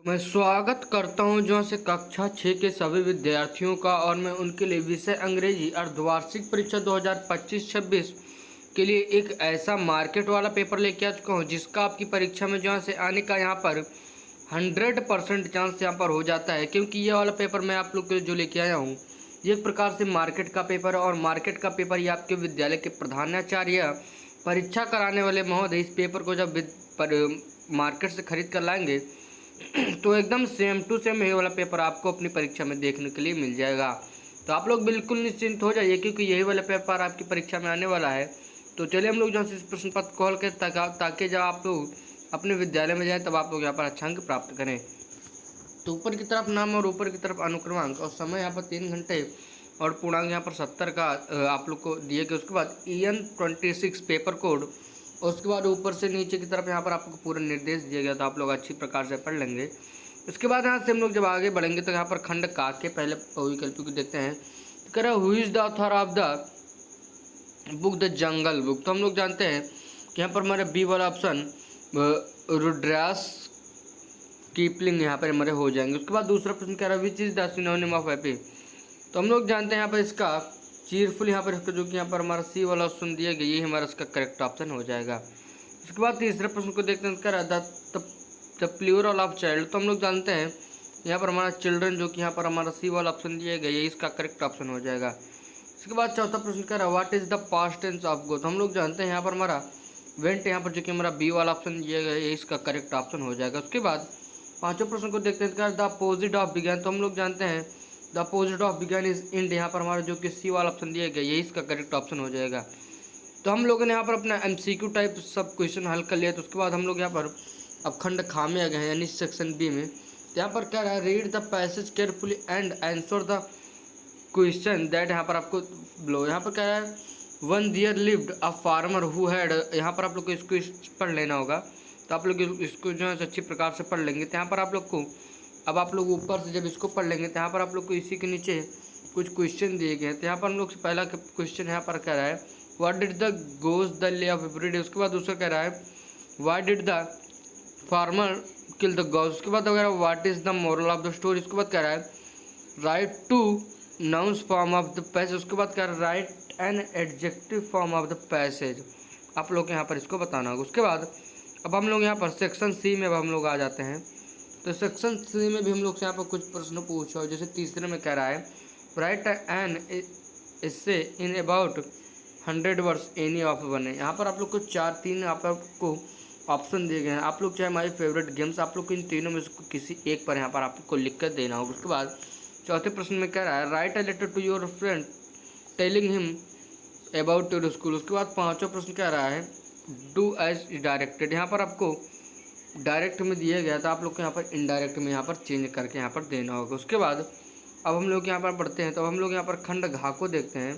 मैं स्वागत करता हूं जो से कक्षा 6 के सभी विद्यार्थियों का और मैं उनके लिए विषय अंग्रेजी अर्धवार्षिक परीक्षा 2025-26 के लिए एक ऐसा मार्केट वाला पेपर लेके आ चुका हूं जिसका आपकी परीक्षा में जहाँ से आने का यहाँ पर 100% चांस यहाँ पर हो जाता है, क्योंकि ये वाला पेपर मैं आप लोग के लिए जो लेके आया हूँ ये एक प्रकार से मार्केट का पेपर है। और मार्केट का पेपर ये आपके विद्यालय के प्रधानाचार्य परीक्षा कराने वाले महोदय इस पेपर को जब मार्केट से खरीद कर लाएंगे तो एकदम सेम टू सेम ये वाला पेपर आपको अपनी परीक्षा में देखने के लिए मिल जाएगा। तो आप लोग बिल्कुल निश्चिंत हो जाइए क्योंकि यही वाला पेपर आपकी परीक्षा में आने वाला है। तो चलिए हम लोग जो इस प्रश्न पत्र खोल के ताकि जब आप लोग अपने विद्यालय में जाएं तब आप लोग यहाँ पर अच्छा अंक प्राप्त करें। तो ऊपर की तरफ नाम और ऊपर की तरफ अनुक्रमांक और समय यहाँ पर 3 घंटे और पूर्णांक यहाँ पर 70 का आप लोग को दिए गए। उसके बाद EN26 पेपर कोड, उसके बाद ऊपर से नीचे की तरफ यहाँ पर आपको पूरा निर्देश दिया गया, तो आप लोग अच्छी प्रकार से पढ़ लेंगे। उसके बाद यहाँ से हम लोग जब आगे बढ़ेंगे तो यहाँ पर खंड का के पहले विकल्प को देखते हैं। तो कह रहा है who is the author of the book the jungle book. तो हम लोग जानते हैं कि यहाँ पर हमारे बी वाला ऑप्शन रुड्रास कीपलिंग यहाँ पर हमारे हो जाएंगे। उसके बाद दूसरा प्रश्न कह रहा है which is the synonym of happy. तो हम लोग जानते हैं यहाँ पर इसका चीयरफुल यहाँ पर इसका जो कि यहाँ पर हमारा सी वाला ऑप्शन दिया गया, ये हमारा इसका करेक्ट ऑप्शन हो जाएगा। उसके बाद तीसरे प्रश्न को देखते हैं, कह रहा द प्लूरल ऑफ चाइल्ड। तो हम लोग जानते हैं यहाँ पर हमारा चिल्ड्रन जो कि यहाँ पर हमारा सी वाला ऑप्शन दिया गया, ये इसका करेक्ट ऑप्शन हो जाएगा। उसके बाद चौथा प्रश्न कह रहा है what is the past tense of go. तो हम लोग जानते हैं यहाँ पर हमारा वेंट यहाँ पर जो कि हमारा बी वाला ऑप्शन दिया गया, ये इसका करेक्ट ऑप्शन हो जाएगा। उसके बाद पांचों प्रश्न को देखते हैं, द अपोजिट ऑफ बिगैन। तो हम लोग जानते हैं the opposite of begin is end, यहाँ पर हमारा जो कि सी वाला ऑप्शन दिया गया, ये इसका करेक्ट ऑप्शन हो जाएगा। तो हम लोगों ने यहाँ पर अपना MCQ टाइप सब क्वेश्चन हल कर लिया। तो उसके बाद हम लोग यहाँ पर अब खंड खा में आ गए हैं यानी सेक्शन बी में। तो यहाँ पर क्या रहा है read the passage carefully and answer the question that, यहाँ पर आपको ब्लो। यहाँ पर क्या रहा है once there lived a farmer who had, यहाँ पर आप लोग को इसको पढ़ लेना होगा। तो आप लोग इसको जो है अच्छी प्रकार से पढ़ लेंगे। तो यहाँ पर आप लोग को अब आप लोग ऊपर से जब इसको पढ़ लेंगे तो यहाँ पर आप लोग को इसी के नीचे कुछ क्वेश्चन दिए गए हैं। तो यहाँ पर हम लोग से पहला क्वेश्चन यहाँ पर कह रहा है what did the goose the lay of everyday. उसके बाद दूसरा कह रहा है why did the farmer kill the goose. उसके बाद वगैरह what is the moral of the story. उसके बाद कह रहा है write two nouns form of the passage. उसके बाद कह रहा है write an adjective form of the passage. आप लोग यहाँ पर इसको बताना होगा। उसके बाद अब हम लोग यहाँ पर सेक्शन सी में अब हम लोग आ जाते हैं। तो सेक्शन सी में भी हम लोग से यहाँ पर कुछ प्रश्न पूछा हो, जैसे तीसरे में कह रहा है राइट एन इससे in about 100 words any of one है। यहाँ पर आप लोग को 4-3 आप आपको ऑप्शन दिए गए हैं। आप लोग चाहे हमारी फेवरेट गेम्स, आप लोग को इन तीनों में से किसी एक पर यहाँ पर आपको लिख कर देना होगा। उसके बाद चौथे प्रश्न में कह रहा है write a letter to your friend telling him about your school. उसके बाद पाँचवा प्रश्न कह रहा है डू एज डायरेक्टेड। यहाँ पर आपको डायरेक्ट में दिया गया था, आप लोग को यहाँ पर इनडायरेक्ट में यहाँ पर चेंज करके यहाँ पर देना होगा। उसके बाद अब हम लोग यहाँ पर पढ़ते हैं, तो हम लोग यहाँ पर खंड घा को देखते हैं।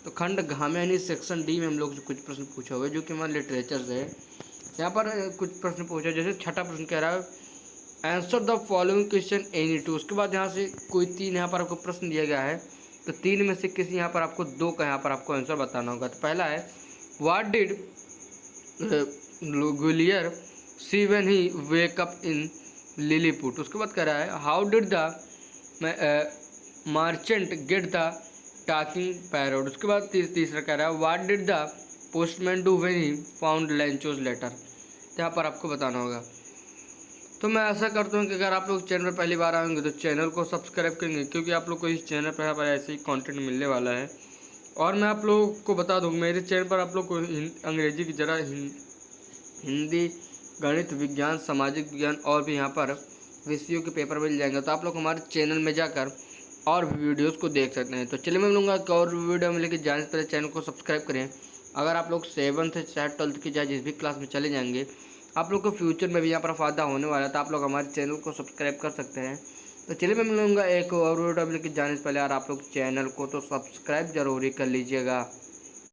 तो खंड घा में यानी सेक्शन डी में हम लोग से कुछ प्रश्न पूछा हुआ है जो कि हमारे लिटरेचर से है। यहाँ पर कुछ प्रश्न पूछा, जैसे छठा प्रश्न कह रहा है answer the following question any two. उसके बाद यहाँ से कोई 3 यहाँ पर आपको प्रश्न दिया गया है, तो 3 में से किसी यहाँ पर आपको 2 का यहाँ पर आपको आंसर बताना होगा। तो पहला है what did Gulliver see when he wake up in Lilliput. उसके बाद कह रहा है how did the merchant get the talking parrot. उसके बाद तीसरा कह रहा है what did the postman do when he found Lencho's letter. यहाँ पर आपको बताना होगा। तो मैं ऐसा करता हूँ कि अगर आप लोग चैनल पर पहली बार आएंगे तो चैनल को सब्सक्राइब करेंगे, क्योंकि आप लोग को इस चैनल पर यहाँ पर ऐसे ही कंटेंट मिलने वाला है। और मैं आप लोगों को बता दूँ मेरे चैनल पर आप लोग को अंग्रेजी की जरा हिंदी, गणित, विज्ञान, सामाजिक विज्ञान और भी यहाँ पर विषयों के पेपर मिल जाएंगे। तो आप लोग हमारे चैनल में जाकर और भी वीडियोस को देख सकते हैं। तो चलिए मैं मिलूंगा एक और वीडियो में, लेकर जाने से पहले चैनल को सब्सक्राइब करें। अगर आप लोग 7th से चाहे 12th की चाहे जिस भी क्लास में चले जाएंगे, आप लोग को फ्यूचर में भी यहाँ पर फ़ायदा होने वाला है, तो आप लोग हमारे चैनल को सब्सक्राइब कर सकते हैं। तो चलिए मैं मिलूंगा एक और वीडियो में, लेकर जाने से पहले यार आप लोग चैनल को तो सब्सक्राइब जरूरी कर लीजिएगा।